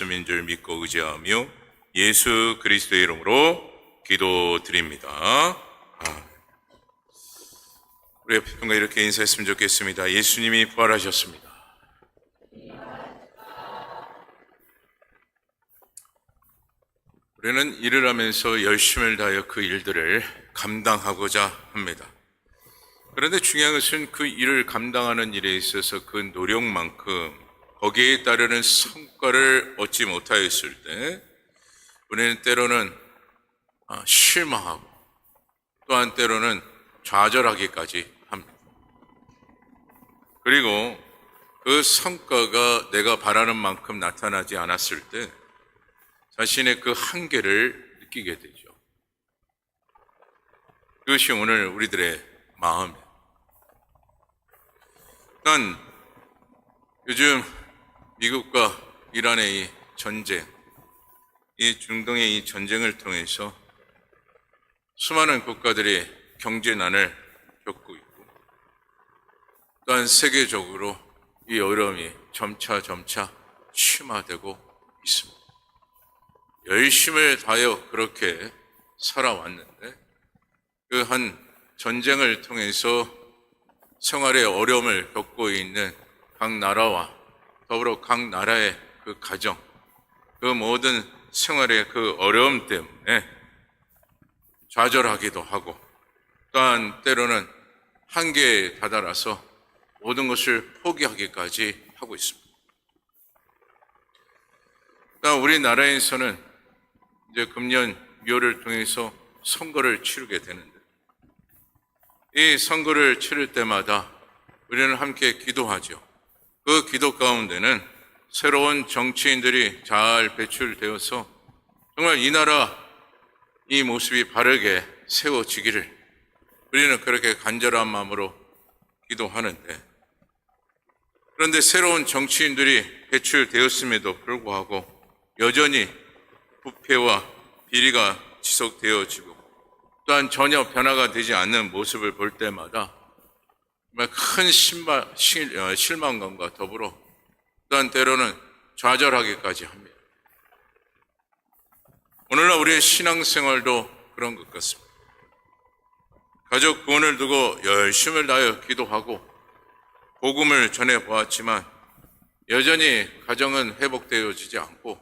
인 줄 믿고 의지하며 예수 그리스도의 이름으로 기도드립니다. 우리 옆에 분과 이렇게 인사했으면 좋겠습니다. 예수님이 부활하셨습니다. 우리는 일을 하면서 열심을 다하여 그 일들을 감당하고자 합니다. 그런데 중요한 것은 그 일을 감당하는 일에 있어서 그 노력만큼 거기에 따르는 성과를 얻지 못하였을 때 우리는 때로는 실망하고 또한 때로는 좌절하기까지 합니다. 그리고 그 성과가 내가 바라는 만큼 나타나지 않았을 때 자신의 그 한계를 느끼게 되죠. 그것이 오늘 우리들의 마음이에요. 난 요즘 미국과 이란의 이 전쟁, 이 중동의 이 전쟁을 통해서 수많은 국가들이 경제난을 겪고 있고 또한 세계적으로 이 어려움이 점차 심화되고 있습니다. 열심을 다하여 그렇게 살아왔는데 그 한 전쟁을 통해서 생활의 어려움을 겪고 있는 각 나라와 더불어 각 나라의 그 가정, 그 모든 생활의 그 어려움 때문에 좌절하기도 하고 또한 때로는 한계에 다다라서 모든 것을 포기하기까지 하고 있습니다. 또한 우리나라에서는 이제 금년 6월을 통해서 선거를 치르게 되는데 이 선거를 치를 때마다 우리는 함께 기도하죠. 그 기도 가운데는 새로운 정치인들이 잘 배출되어서 정말 이 나라 이 모습이 바르게 세워지기를 우리는 그렇게 간절한 마음으로 기도하는데 그런데 새로운 정치인들이 배출되었음에도 불구하고 여전히 부패와 비리가 지속되어지고 또한 전혀 변화가 되지 않는 모습을 볼 때마다 정말 큰 실망감과 더불어 또한 때로는 좌절하기까지 합니다. 오늘날 우리의 신앙생활도 그런 것 같습니다. 가족 구원을 두고 열심을 다하여 기도하고 복음을 전해보았지만 여전히 가정은 회복되어지지 않고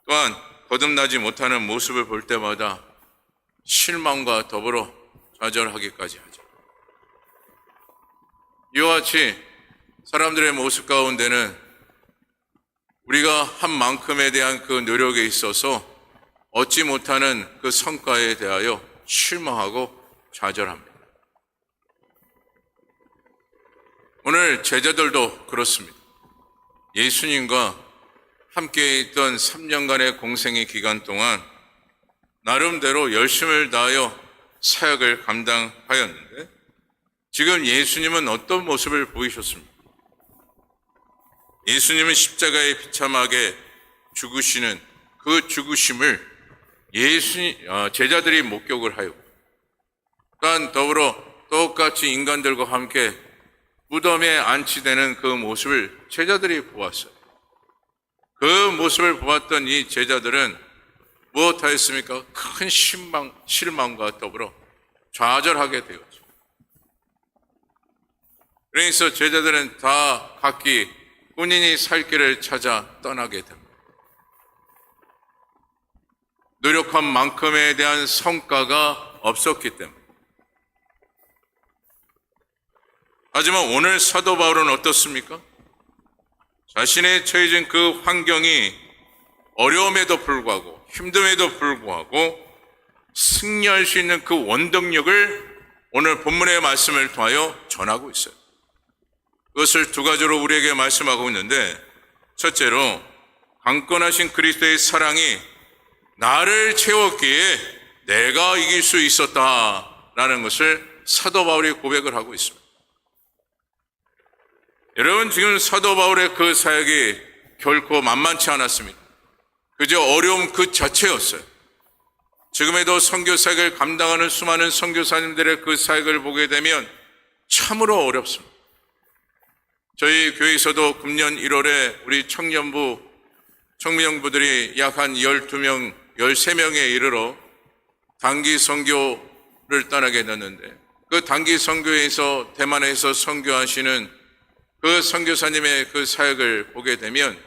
또한 거듭나지 못하는 모습을 볼 때마다 실망과 더불어 좌절하기까지 하죠. 이와 같이 사람들의 모습 가운데는 우리가 한 만큼에 대한 그 노력에 있어서 얻지 못하는 그 성과에 대하여 실망하고 좌절합니다. 오늘 제자들도 그렇습니다. 예수님과 함께 있던 3년간의 공생의 기간 동안 나름대로 열심을 다하여 사역을 감당하였는데 지금 예수님은 어떤 모습을 보이셨습니까? 예수님은 십자가에 비참하게 죽으시는 그 죽으심을 제자들이 목격을 하였고 또한 더불어 똑같이 인간들과 함께 무덤에 안치되는 그 모습을 제자들이 보았어요. 그 모습을 보았던 이 제자들은 무엇하였습니까? 큰 실망과 더불어 좌절하게 되었죠. 그래서 제자들은 다 각기 본인이 살 길을 찾아 떠나게 됩니다. 노력한 만큼에 대한 성과가 없었기 때문에. 하지만 오늘 사도 바울은 어떻습니까? 자신의 처해진 그 환경이 어려움에도 불구하고 힘듦에도 불구하고 승리할 수 있는 그 원동력을 오늘 본문의 말씀을 통하여 전하고 있어요. 그것을 두 가지로 우리에게 말씀하고 있는데 첫째로 강건하신 그리스도의 사랑이 나를 채웠기에 내가 이길 수 있었다라는 것을 사도 바울이 고백을 하고 있습니다. 여러분 지금 사도 바울의 그 사역이 결코 만만치 않았습니다. 그저 어려움 그 자체였어요. 지금에도 선교 사역을 감당하는 수많은 선교사님들의 그 사역을 보게 되면 참으로 어렵습니다. 저희 교회에서도 금년 1월에 우리 청년부 청년부들이 약 한 12명, 13명에 이르러 단기 선교를 떠나게 됐는데 그 단기 선교에서 대만에서 선교하시는 그 선교사님의 그 사역을 보게 되면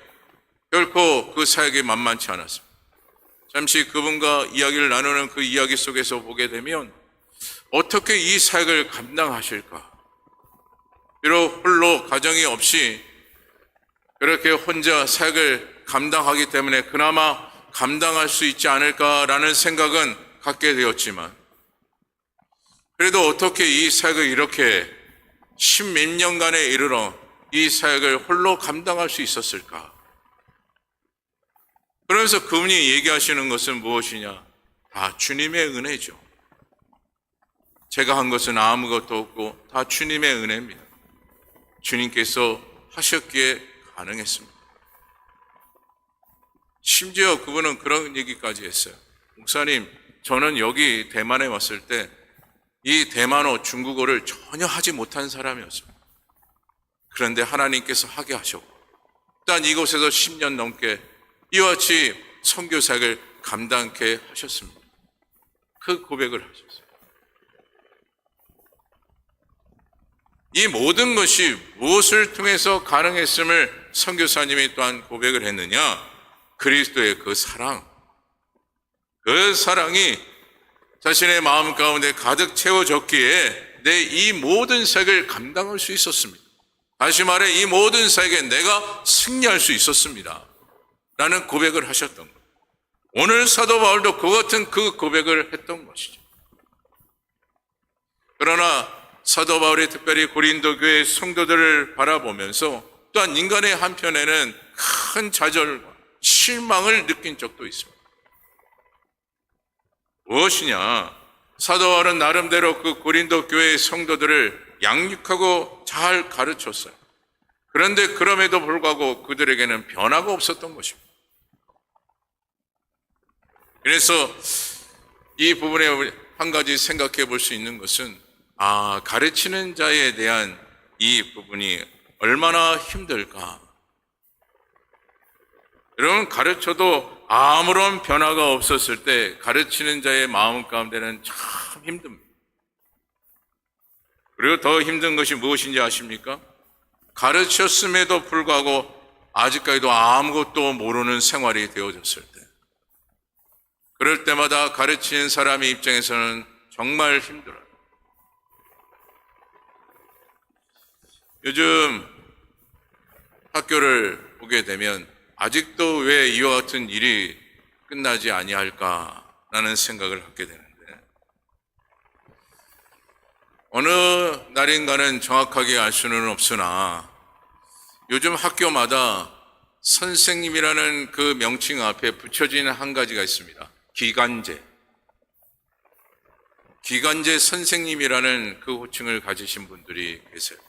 결코 그 사역이 만만치 않았습니다. 잠시 그분과 이야기를 나누는 그 이야기 속에서 보게 되면 어떻게 이 사역을 감당하실까? 비록 홀로 가정이 없이 그렇게 혼자 사역을 감당하기 때문에 그나마 감당할 수 있지 않을까라는 생각은 갖게 되었지만 그래도 어떻게 이 사역을 이렇게 십몇 년간에 이르러 이 사역을 홀로 감당할 수 있었을까? 그러면서 그분이 얘기하시는 것은 무엇이냐? 다 주님의 은혜죠. 제가 한 것은 아무것도 없고 다 주님의 은혜입니다. 주님께서 하셨기에 가능했습니다. 심지어 그분은 그런 얘기까지 했어요. 목사님, 저는 여기 대만에 왔을 때 이 대만어, 중국어를 전혀 하지 못한 사람이었습니다. 그런데 하나님께서 하게 하셨고 일단 이곳에서 10년 넘게 이와 같이 선교 사역을 감당케 하셨습니다. 그 고백을 하셨어요. 이 모든 것이 무엇을 통해서 가능했음을 선교사님이 또한 고백을 했느냐? 그리스도의 그 사랑, 그 사랑이 자신의 마음 가운데 가득 채워졌기에 내 이 모든 사역을 감당할 수 있었습니다. 다시 말해 이 모든 사역에 내가 승리할 수 있었습니다. 라는 고백을 하셨던 것. 오늘 사도 바울도 그 같은 그 고백을 했던 것이죠. 그러나 사도 바울이 특별히 고린도 교회 성도들을 바라보면서 또한 인간의 한편에는 큰 좌절과 실망을 느낀 적도 있습니다. 무엇이냐? 사도 바울은 나름대로 그 고린도 교회의 성도들을 양육하고 잘 가르쳤어요. 그런데 그럼에도 불구하고 그들에게는 변화가 없었던 것입니다. 그래서 이 부분에 한 가지 생각해 볼 수 있는 것은 가르치는 자에 대한 이 부분이 얼마나 힘들까? 여러분, 가르쳐도 아무런 변화가 없었을 때 가르치는 자의 마음 가운데는 참 힘듭니다. 그리고 더 힘든 것이 무엇인지 아십니까? 가르쳤음에도 불구하고 아직까지도 아무것도 모르는 생활이 되어졌을 때, 그럴 때마다 가르치는 사람의 입장에서는 정말 힘들어요. 요즘 학교를 보게 되면 아직도 왜 이와 같은 일이 끝나지 아니할까라는 생각을 갖게 되는데, 어느 날인가는 정확하게 알 수는 없으나 요즘 학교마다 선생님이라는 그 명칭 앞에 붙여진 한 가지가 있습니다. 기간제. 기간제 선생님이라는 그 호칭을 가지신 분들이 계세요.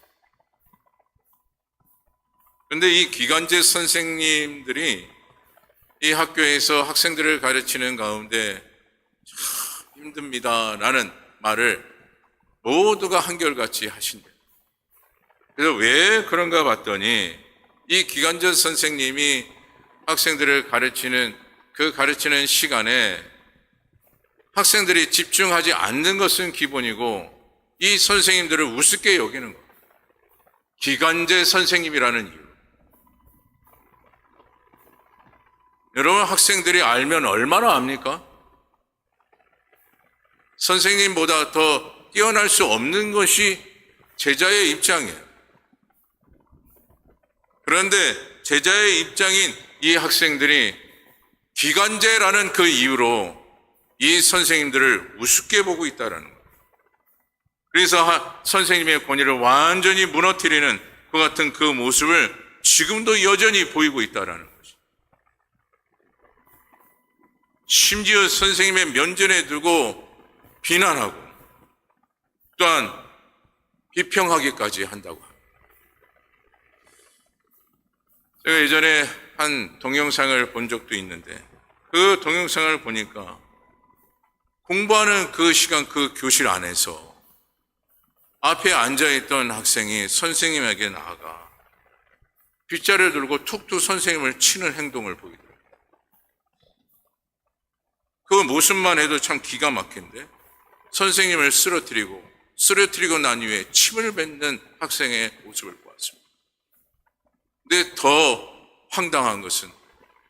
그런데 이 기간제 선생님들이 이 학교에서 학생들을 가르치는 가운데 참 힘듭니다라는 말을 모두가 한결같이 하신대요. 그래서 왜 그런가 봤더니 이 기간제 선생님이 학생들을 가르치는 그 가르치는 시간에 학생들이 집중하지 않는 것은 기본이고 이 선생님들을 우습게 여기는 거예요. 기간제 선생님이라는 이유. 여러분, 학생들이 알면 얼마나 압니까? 선생님보다 더 뛰어날 수 없는 것이 제자의 입장이에요. 그런데 제자의 입장인 이 학생들이 기간제라는 그 이유로 이 선생님들을 우습게 보고 있다는 거예요. 그래서 선생님의 권위를 완전히 무너뜨리는 그 같은 그 모습을 지금도 여전히 보이고 있다는 거예요. 심지어 선생님의 면전에 두고 비난하고 또한 비평하기까지 한다고 합니다. 제가 예전에 한 동영상을 본 적도 있는데 그 동영상을 보니까 공부하는 그 시간 그 교실 안에서 앞에 앉아있던 학생이 선생님에게 나아가 빗자루를 들고 툭툭 선생님을 치는 행동을 보이더라고요. 그 모습만 해도 참 기가 막힌데 선생님을 쓰러뜨리고 난 이후에 침을 뱉는 학생의 모습을 보았습니다. 근데 더 황당한 것은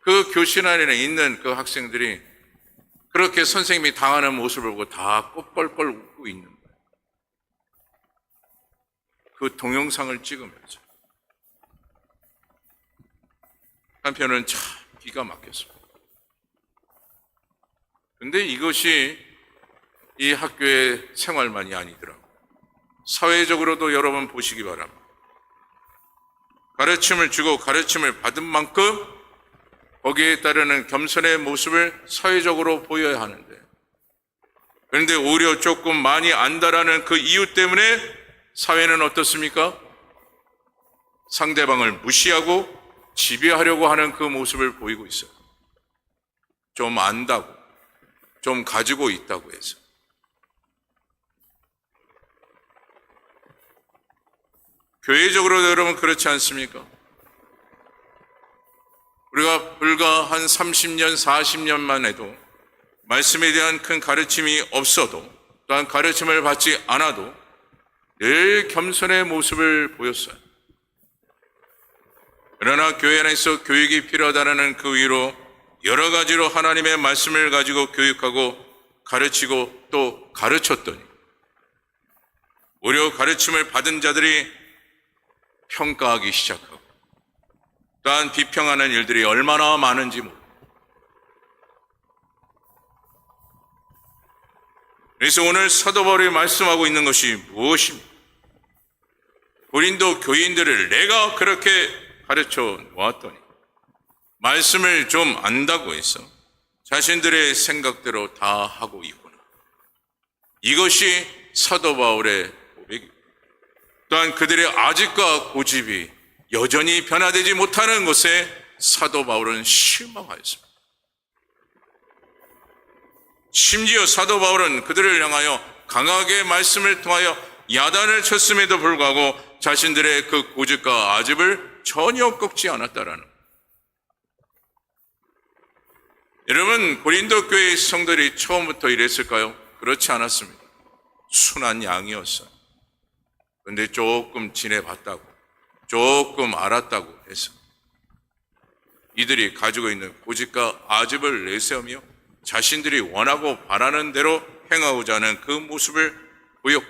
그 교실 안에 있는 그 학생들이 그렇게 선생님이 당하는 모습을 보고 다 꼴꼴꼴 웃고 있는 거예요. 그 동영상을 찍으면서. 한편은 참 기가 막혔습니다. 근데 이것이 이 학교의 생활만이 아니더라고요. 사회적으로도 여러분 보시기 바랍니다. 가르침을 주고 가르침을 받은 만큼 거기에 따르는 겸손의 모습을 사회적으로 보여야 하는데, 그런데 오히려 조금 많이 안다라는 그 이유 때문에 사회는 어떻습니까? 상대방을 무시하고 지배하려고 하는 그 모습을 보이고 있어요. 좀 안다고, 좀 가지고 있다고 해서. 교회적으로도 여러분 그렇지 않습니까? 우리가 불과 한 30년, 40년만 해도 말씀에 대한 큰 가르침이 없어도, 또한 가르침을 받지 않아도 늘 겸손의 모습을 보였어요. 그러나 교회 안에서 교육이 필요하다는 그 이유로 여러 가지로 하나님의 말씀을 가지고 교육하고 가르치고 또 가르쳤더니 오히려 가르침을 받은 자들이 평가하기 시작하고 또한 비평하는 일들이 얼마나 많은지 모릅니다. 그래서 오늘 사도 바울이 말씀하고 있는 것이 무엇입니까? 고린도 교인들을 내가 그렇게 가르쳐 놓았더니 말씀을 좀 안다고 해서 자신들의 생각대로 다 하고 있구나. 이것이 사도 바울의 고백입니다. 또한 그들의 아집과 고집이 여전히 변화되지 못하는 것에 사도 바울은 실망하였습니다. 심지어 사도 바울은 그들을 향하여 강하게 말씀을 통하여 야단을 쳤음에도 불구하고 자신들의 그 고집과 아집을 전혀 꺾지 않았다라는. 여러분, 고린도 교회의 성도들이 처음부터 이랬을까요? 그렇지 않았습니다. 순한 양이었어요. 그런데 조금 지내봤다고, 조금 알았다고 해서 이들이 가지고 있는 고집과 아집을 내세우며 자신들이 원하고 바라는 대로 행하고자 하는 그 모습을 보였고,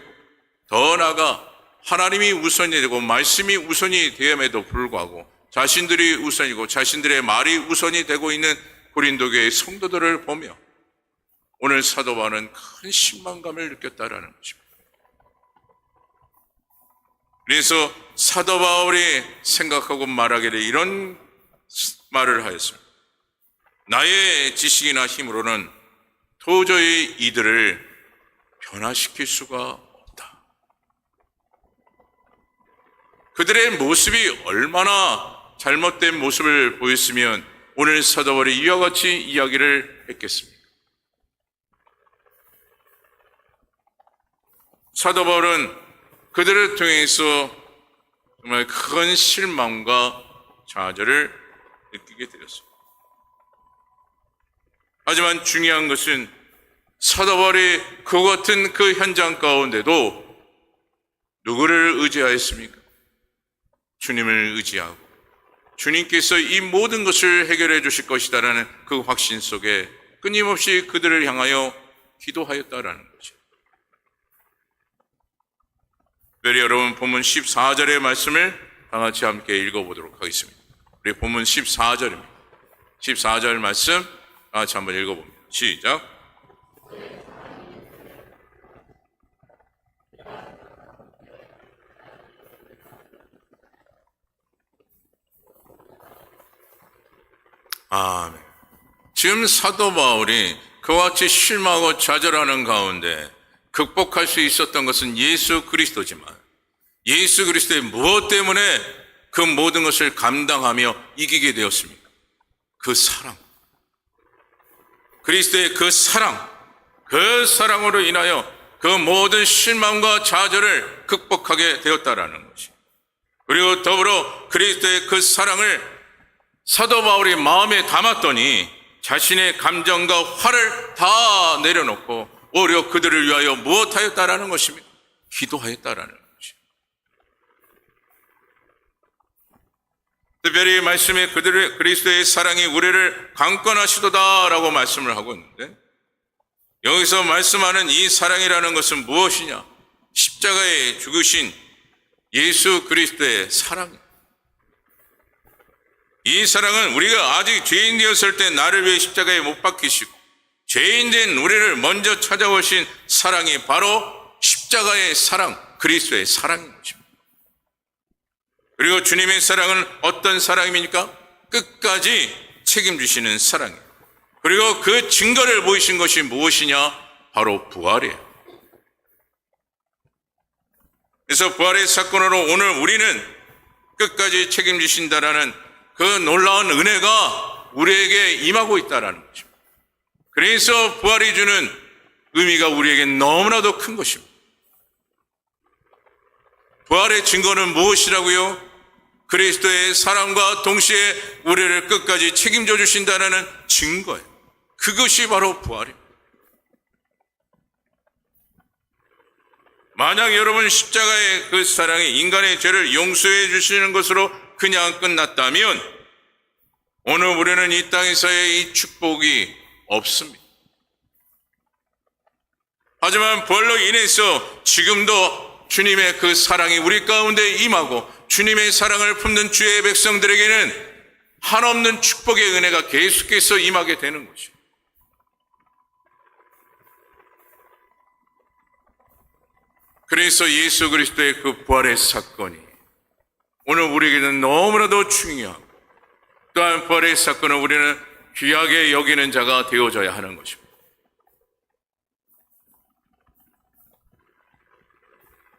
더 나아가 하나님이 우선이 되고 말씀이 우선이 되음에도 불구하고 자신들이 우선이고 자신들의 말이 우선이 되고 있는 고린도 교회의 성도들을 보며 오늘 사도 바울은 큰 실망감을 느꼈다라는 것입니다. 그래서 사도 바울이 생각하고 말하기를 이런 말을 하였습니다. 나의 지식이나 힘으로는 도저히 이들을 변화시킬 수가 없다. 그들의 모습이 얼마나 잘못된 모습을 보였으면 오늘 사도 바울이 이와 같이 이야기를 했겠습니까? 사도 바울은 그들을 통해서 정말 큰 실망과 좌절을 느끼게 되었습니다. 하지만 중요한 것은 사도 바울이 그 같은 그 현장 가운데도 누구를 의지하였습니까? 주님을 의지하고 주님께서 이 모든 것을 해결해 주실 것이다라는 그 확신 속에 끊임없이 그들을 향하여 기도하였다라는 거죠. 특별히 여러분 본문 14절의 말씀을 다 같이 함께 읽어보도록 하겠습니다. 우리 본문 14절입니다. 14절 말씀 다 같이 한번 읽어봅니다. 시작. 아멘. 지금 사도 바울이 그와 같이 실망하고 좌절하는 가운데 극복할 수 있었던 것은 예수 그리스도지만 예수 그리스도의 무엇 때문에 그 모든 것을 감당하며 이기게 되었습니까? 그 사랑. 그리스도의 그 사랑으로 인하여 그 모든 실망과 좌절을 극복하게 되었다라는 것이. 그리고 더불어 그리스도의 그 사랑을 사도 바울이 마음에 담았더니 자신의 감정과 화를 다 내려놓고 오히려 그들을 위하여 무엇하였다라는 것입니까? 기도하였다라는 것입니다. 특별히 말씀에 그들의 그리스도의 사랑이 우리를 강권하시도다라고 말씀을 하고 있는데, 여기서 말씀하는 이 사랑이라는 것은 무엇이냐? 십자가에 죽으신 예수 그리스도의 사랑입니다. 이 사랑은 우리가 아직 죄인 되었을 때 나를 위해 십자가에 못 박히시고 죄인 된 우리를 먼저 찾아오신 사랑이 바로 십자가의 사랑, 그리스도의 사랑인 것입니다. 그리고 주님의 사랑은 어떤 사랑입니까? 끝까지 책임지시는 사랑이에요. 그리고 그 증거를 보이신 것이 무엇이냐? 바로 부활이에요. 그래서 부활의 사건으로 오늘 우리는 끝까지 책임지신다라는 그 놀라운 은혜가 우리에게 임하고 있다는 것입니다. 그래서 부활이 주는 의미가 우리에게 너무나도 큰 것입니다. 부활의 증거는 무엇이라고요? 그리스도의 사랑과 동시에 우리를 끝까지 책임져 주신다는 증거예요. 그것이 바로 부활입니다. 만약 여러분 십자가의 그 사랑이 인간의 죄를 용서해 주시는 것으로 그냥 끝났다면 오늘 우리는 이 땅에서의 이 축복이 없습니다. 하지만 부활로 인해서 지금도 주님의 그 사랑이 우리 가운데 임하고 주님의 사랑을 품는 주의 백성들에게는 한없는 축복의 은혜가 계속해서 임하게 되는 것이죠. 그래서 예수 그리스도의 그 부활의 사건이 오늘 우리에게는 너무나도 중요하고, 또한 부활의 사건을 우리는 귀하게 여기는 자가 되어져야 하는 것입니다.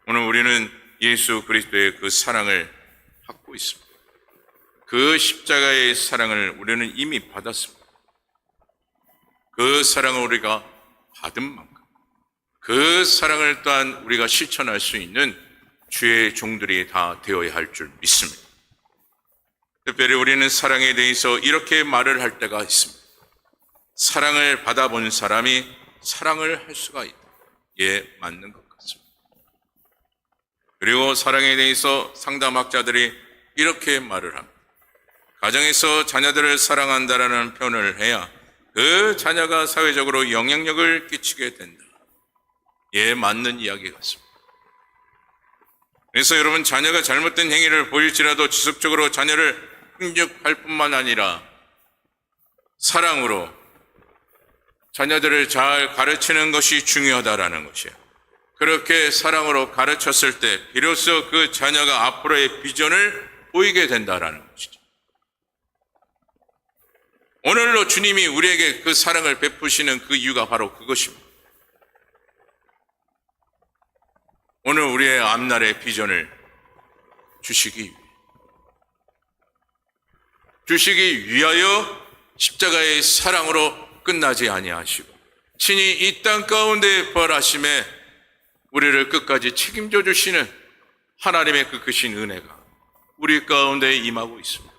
오늘 우리는 예수 그리스도의 그 사랑을 받고 있습니다. 그 십자가의 사랑을 우리는 이미 받았습니다. 그 사랑을 우리가 받은 만큼 그 사랑을 또한 우리가 실천할 수 있는 주의 종들이 다 되어야 할 줄 믿습니다. 특별히 우리는 사랑에 대해서 이렇게 말을 할 때가 있습니다. 사랑을 받아본 사람이 사랑을 할 수가 있다. 예, 맞는 것 같습니다. 그리고 사랑에 대해서 상담학자들이 이렇게 말을 합니다. 가정에서 자녀들을 사랑한다라는 표현을 해야 그 자녀가 사회적으로 영향력을 끼치게 된다. 예, 맞는 이야기 같습니다. 그래서 여러분, 자녀가 잘못된 행위를 보일지라도 지속적으로 자녀를 훈육할 뿐만 아니라 사랑으로 자녀들을 잘 가르치는 것이 중요하다라는 것이에요. 그렇게 사랑으로 가르쳤을 때 비로소 그 자녀가 앞으로의 비전을 보이게 된다라는 것이죠. 오늘로 주님이 우리에게 그 사랑을 베푸시는 그 이유가 바로 그것입니다. 오늘 우리의 앞날의 비전을 주시기 위하여 십자가의 사랑으로 끝나지 아니하시고 친히 이 땅 가운데 부활하심에 우리를 끝까지 책임져 주시는 하나님의 그 크신 은혜가 우리 가운데 임하고 있습니다.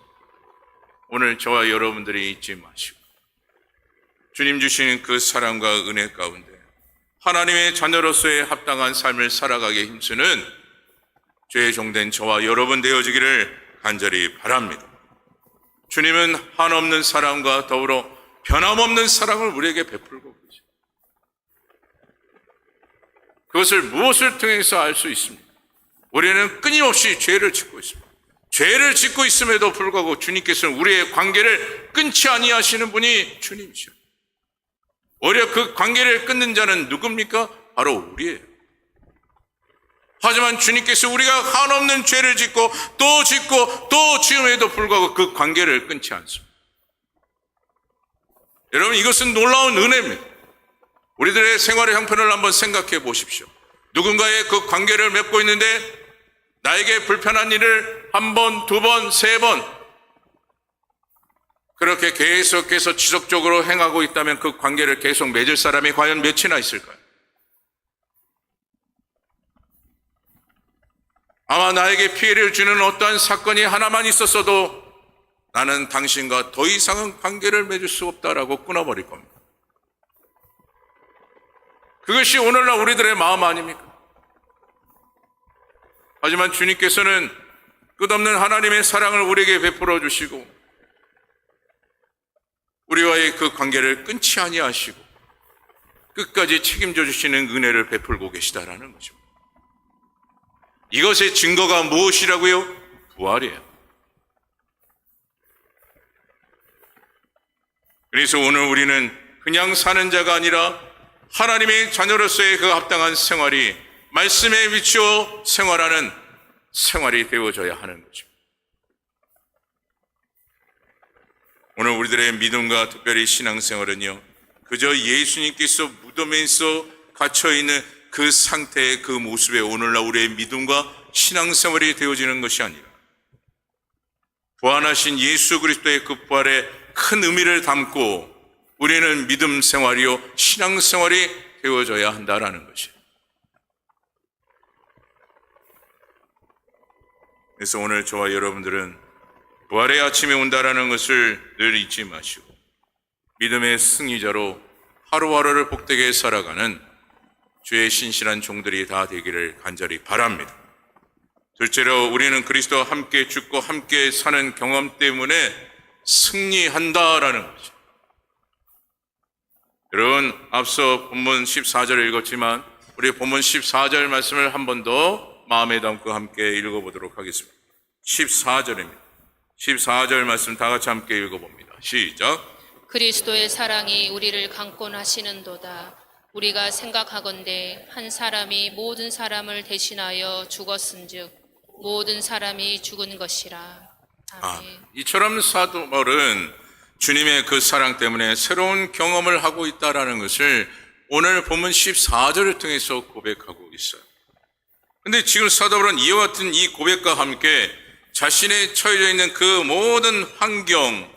오늘 저와 여러분들이 잊지 마시고 주님 주시는 그 사랑과 은혜 가운데 하나님의 자녀로서의 합당한 삶을 살아가게 힘쓰는 죄의 종된 저와 여러분 되어지기를 간절히 바랍니다. 주님은 한없는 사랑과 더불어 변함없는 사랑을 우리에게 베풀고 계십니다. 그것을 무엇을 통해서 알 수 있습니까? 우리는 끊임없이 죄를 짓고 있습니다. 죄를 짓고 있음에도 불구하고 주님께서는 우리의 관계를 끊지 아니하시는 분이 주님이시오. 오히려 그 관계를 끊는 자는 누굽니까? 바로 우리예요. 하지만 주님께서 우리가 한없는 죄를 짓고 또 지음에도 불구하고 그 관계를 끊지 않습니다. 여러분, 이것은 놀라운 은혜입니다. 우리들의 생활의 형편을 한번 생각해 보십시오. 누군가의 그 관계를 맺고 있는데 나에게 불편한 일을 한 번, 두 번, 세 번 그렇게 계속해서 지속적으로 행하고 있다면 그 관계를 계속 맺을 사람이 과연 몇이나 있을까요? 아마 나에게 피해를 주는 어떠한 사건이 하나만 있었어도 나는 당신과 더 이상은 관계를 맺을 수 없다라고 끊어버릴 겁니다. 그것이 오늘날 우리들의 마음 아닙니까? 하지만 주님께서는 끝없는 하나님의 사랑을 우리에게 베풀어 주시고 우리와의 그 관계를 끊지 아니하시고 끝까지 책임져 주시는 은혜를 베풀고 계시다라는 거죠. 이것의 증거가 무엇이라고요? 부활이에요. 그래서 오늘 우리는 그냥 사는 자가 아니라 하나님의 자녀로서의 그 합당한 생활이 말씀에 비추어 생활하는 생활이 되어져야 하는 거죠. 오늘 우리들의 믿음과 특별히 신앙생활은요, 그저 예수님께서 무덤에서 갇혀있는 그 상태의 그 모습에 오늘날 우리의 믿음과 신앙생활이 되어지는 것이 아니라 부활하신 예수 그리스도의 그 부활에 큰 의미를 담고 우리는 믿음 생활이요 신앙생활이 되어져야 한다라는 것이에요. 그래서 오늘 저와 여러분들은 부활의 아침이 온다라는 것을 늘 잊지 마시고 믿음의 승리자로 하루하루를 복되게 살아가는 주의 신실한 종들이 다 되기를 간절히 바랍니다. 둘째로 우리는 그리스도와 함께 죽고 함께 사는 경험 때문에 승리한다라는 거죠. 여러분, 앞서 본문 14절을 읽었지만 우리 본문 14절 말씀을 한 번 더 마음에 담고 함께 읽어보도록 하겠습니다. 14절입니다. 14절 말씀 다 같이 함께 읽어봅니다. 시작. 그리스도의 사랑이 우리를 강권하시는도다. 우리가 생각하건대 한 사람이 모든 사람을 대신하여 죽었은즉 모든 사람이 죽은 것이라. 아멘. 이처럼 사도 바울은 주님의 그 사랑 때문에 새로운 경험을 하고 있다라는 것을 오늘 본문 14절을 통해서 고백하고 있어요. 근데 지금 사도 바울은 이와 같은 이 고백과 함께 자신의 처해져 있는 그 모든 환경,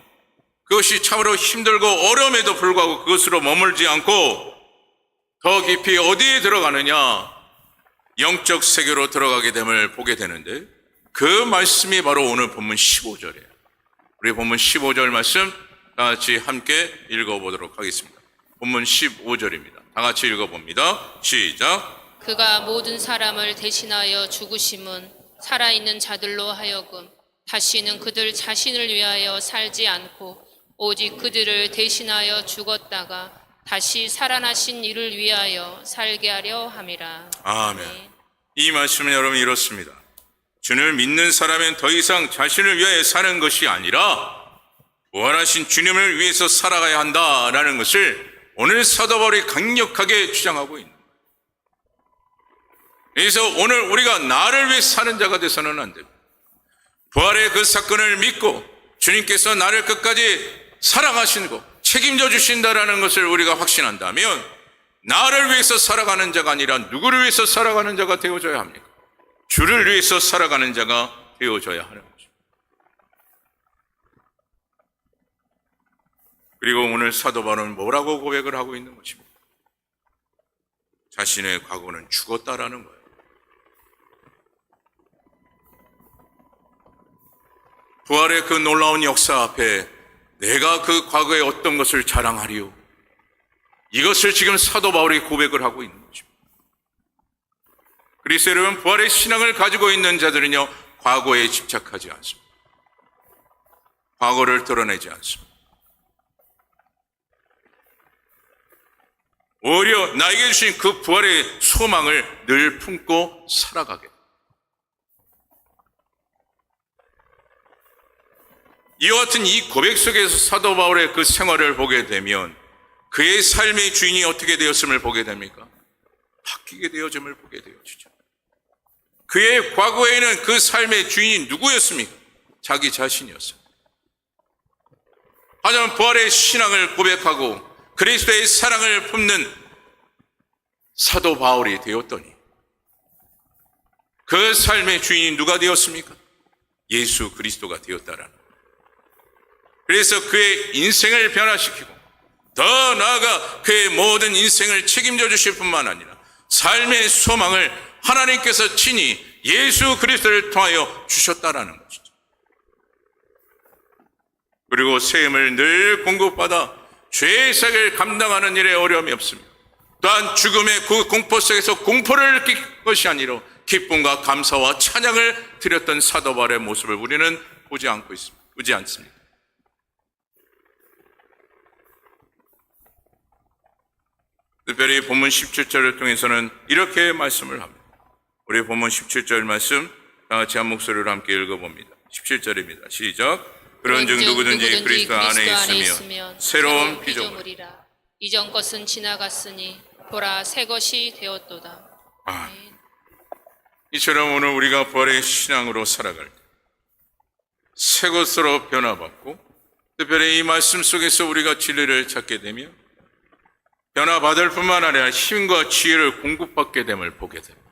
그것이 참으로 힘들고 어려움에도 불구하고 그것으로 머물지 않고 더 깊이 어디에 들어가느냐? 영적 세계로 들어가게 됨을 보게 되는데 그 말씀이 바로 오늘 본문 15절이에요. 우리 본문 15절 말씀 다 같이 함께 읽어보도록 하겠습니다. 본문 15절입니다. 다 같이 읽어봅니다. 시작. 그가 모든 사람을 대신하여 죽으심은 살아있는 자들로 하여금 다시는 그들 자신을 위하여 살지 않고 오직 그들을 대신하여 죽었다가 다시 살아나신 이를 위하여 살게 하려 함이라. 아멘. 이 말씀은 여러분 이렇습니다. 주님을 믿는 사람은 더 이상 자신을 위하여 사는 것이 아니라 부활하신 주님을 위해서 살아가야 한다라는 것을 오늘 사도 바울이 강력하게 주장하고 있는 거예요. 그래서 오늘 우리가 나를 위해 사는 자가 돼서는 안 됩니다. 부활의 그 사건을 믿고 주님께서 나를 끝까지 사랑하시고 책임져 주신다라는 것을 우리가 확신한다면 나를 위해서 살아가는 자가 아니라 누구를 위해서 살아가는 자가 되어져야 합니까? 주를 위해서 살아가는 자가 되어져야 하는 거죠. 그리고 오늘 사도 바울은 뭐라고 고백을 하고 있는 것입니까? 자신의 과거는 죽었다라는 거예요. 부활의 그 놀라운 역사 앞에 내가 그 과거에 어떤 것을 자랑하리요? 이것을 지금 사도 바울이 고백을 하고 있는 것입니다. 그래서 여러분, 부활의 신앙을 가지고 있는 자들은요, 과거에 집착하지 않습니다. 과거를 드러내지 않습니다. 오히려 나에게 주신 그 부활의 소망을 늘 품고 살아가게. 이와 같은 이 고백 속에서 사도 바울의 그 생활을 보게 되면 그의 삶의 주인이 어떻게 되었음을 보게 됩니까? 바뀌게 되어짐을 보게 되어지죠. 그의 과거에는 그 삶의 주인이 누구였습니까? 자기 자신이었어요. 하지만 부활의 신앙을 고백하고 그리스도의 사랑을 품는 사도 바울이 되었더니 그 삶의 주인이 누가 되었습니까? 예수 그리스도가 되었다라는 거예요. 그래서 그의 인생을 변화시키고 더 나아가 그의 모든 인생을 책임져 주실 뿐만 아니라 삶의 소망을 하나님께서 친히 예수 그리스도를 통하여 주셨다라는 것이죠. 그리고 세임을 늘 공급받아 죄의 사역을 감당하는 일에 어려움이 없습니다. 또한 죽음의 그 공포 속에서 공포를 느낀 것이 아니라 기쁨과 감사와 찬양을 드렸던 사도 바울의 모습을 우리는 보지 않습니다. 특별히 본문 17절을 통해서는 이렇게 말씀을 합니다. 우리 본문 17절 말씀 다 같이 한 목소리로 함께 읽어봅니다. 17절입니다. 시작. 그런즉 누구든지 그리스도 안에 있으면 새로운 피조물이라. 이전 것은 지나갔으니 보라 새 것이 되었도다. 이처럼 오늘 우리가 부활의 신앙으로 살아갈 때 새 것으로 변화받고 특별히 이 말씀 속에서 우리가 진리를 찾게 되며 변화받을 뿐만 아니라 힘과 지혜를 공급받게 됨을 보게 됩니다.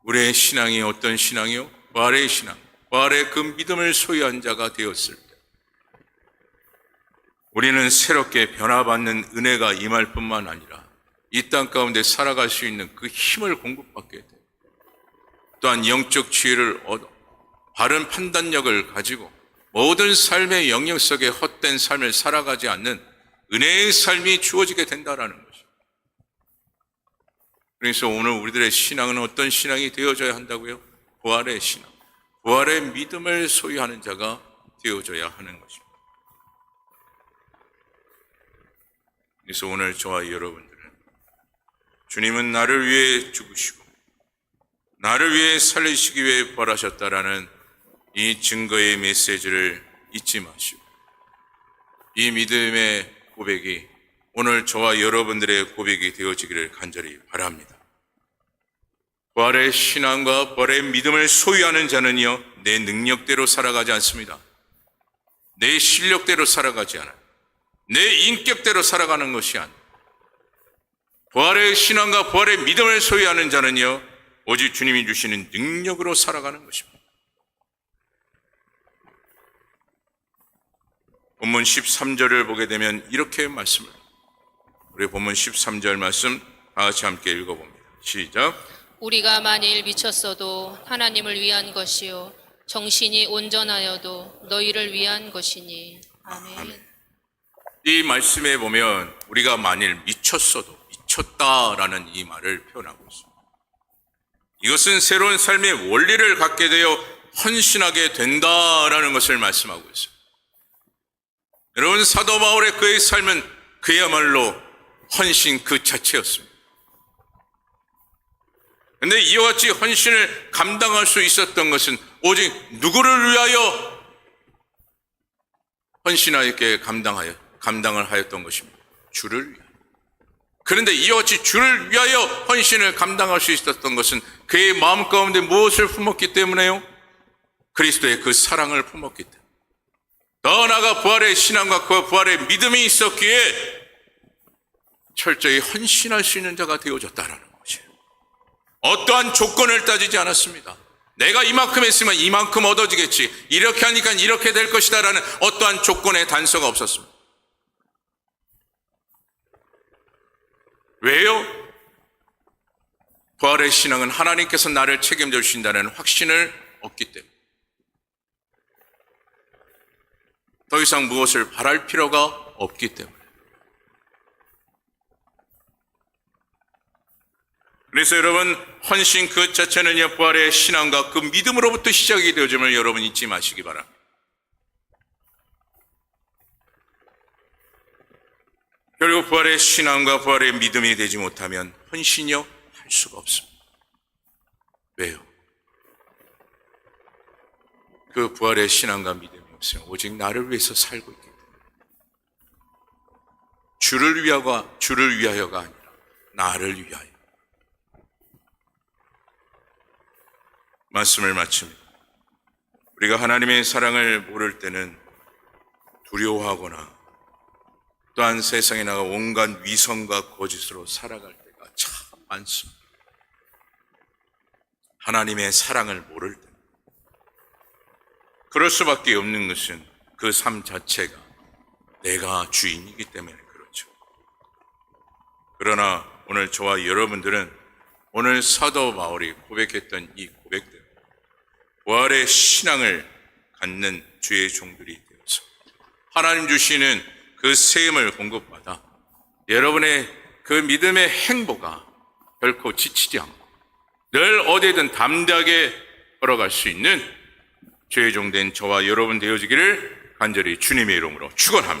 우리의 신앙이 어떤 신앙이요? 부활의 신앙, 부활의 그 믿음을 소유한 자가 되었을 때 우리는 새롭게 변화받는 은혜가 임할 뿐만 아니라 이 땅 가운데 살아갈 수 있는 그 힘을 공급받게 돼요. 또한 영적 지혜를 얻어 바른 판단력을 가지고 모든 삶의 영역 속에 헛된 삶을 살아가지 않는 은혜의 삶이 주어지게 된다라는 것입니다. 그래서 오늘 우리들의 신앙은 어떤 신앙이 되어져야 한다고요? 부활의 신앙, 부활의 믿음을 소유하는 자가 되어져야 하는 것입니다. 그래서 오늘 저와 여러분들은 주님은 나를 위해 죽으시고 나를 위해 살리시기 위해 부활하셨다라는 이 증거의 메시지를 잊지 마시고 이 믿음의 고백이 오늘 저와 여러분들의 고백이 되어지기를 간절히 바랍니다. 부활의 신앙과 부활의 믿음을 소유하는 자는요, 내 능력대로 살아가지 않습니다. 내 실력대로 살아가지 않아요. 내 인격대로 살아가는 것이 아니에요. 부활의 신앙과 부활의 믿음을 소유하는 자는요, 오직 주님이 주시는 능력으로 살아가는 것입니다. 본문 13절을 보게 되면 이렇게 말씀을, 우리 본문 13절 말씀 다 같이 함께 읽어봅니다. 시작. 우리가 만일 미쳤어도 하나님을 위한 것이요 정신이 온전하여도 너희를 위한 것이니. 아멘. 이 말씀에 보면 우리가 만일 미쳤어도 미쳤다라는 이 말을 표현하고 있습니다. 이것은 새로운 삶의 원리를 갖게 되어 헌신하게 된다라는 것을 말씀하고 있습니다. 여러분, 사도 바울의 그의 삶은 그야말로 헌신 그 자체였습니다. 그런데 이와 같이 헌신을 감당할 수 있었던 것은 오직 누구를 위하여 헌신하였기에 감당을 하였던 것입니다. 주를 위하여. 그런데 이와 같이 주를 위하여 헌신을 감당할 수 있었던 것은 그의 마음 가운데 무엇을 품었기 때문에요? 그리스도의 그 사랑을 품었기 때문에. 더 나아가 부활의 신앙과 그 부활의 믿음이 있었기에 철저히 헌신할 수 있는 자가 되어졌다라는 것이에요. 어떠한 조건을 따지지 않았습니다. 내가 이만큼 했으면 이만큼 얻어지겠지, 이렇게 하니까 이렇게 될 것이다 라는 어떠한 조건의 단서가 없었습니다. 왜요? 부활의 신앙은 하나님께서 나를 책임져 주신다는 확신을 얻기 때문에. 더 이상 무엇을 바랄 필요가 없기 때문에. 그래서 여러분, 헌신 그 자체는요, 부활의 신앙과 그 믿음으로부터 시작이 되어짐을 여러분 잊지 마시기 바랍니다. 결국 부활의 신앙과 부활의 믿음이 되지 못하면 헌신이요 할 수가 없습니다. 왜요? 그 부활의 신앙과 믿음이 없으면 오직 나를 위해서 살고 있기 때문에. 주를 위하여가 아니라 나를 위하여. 말씀을 마칩니다. 우리가 하나님의 사랑을 모를 때는 두려워하거나 또한 세상에 나가 온갖 위선과 거짓으로 살아갈 때가 참 많습니다. 하나님의 사랑을 모를 때. 그럴 수밖에 없는 것은 그 삶 자체가 내가 주인이기 때문에 그렇죠. 그러나 오늘 저와 여러분들은 오늘 사도 바울이 고백했던 이 고백들, 부활의 신앙을 갖는 주의 종들이 되어서 하나님 주시는 그 세임을 공급받아 여러분의 그 믿음의 행보가 결코 지치지 않고 늘 어디든 담대하게 걸어갈 수 있는 주의 종된 저와 여러분 되어지기를 간절히 주님의 이름으로 축원합니다.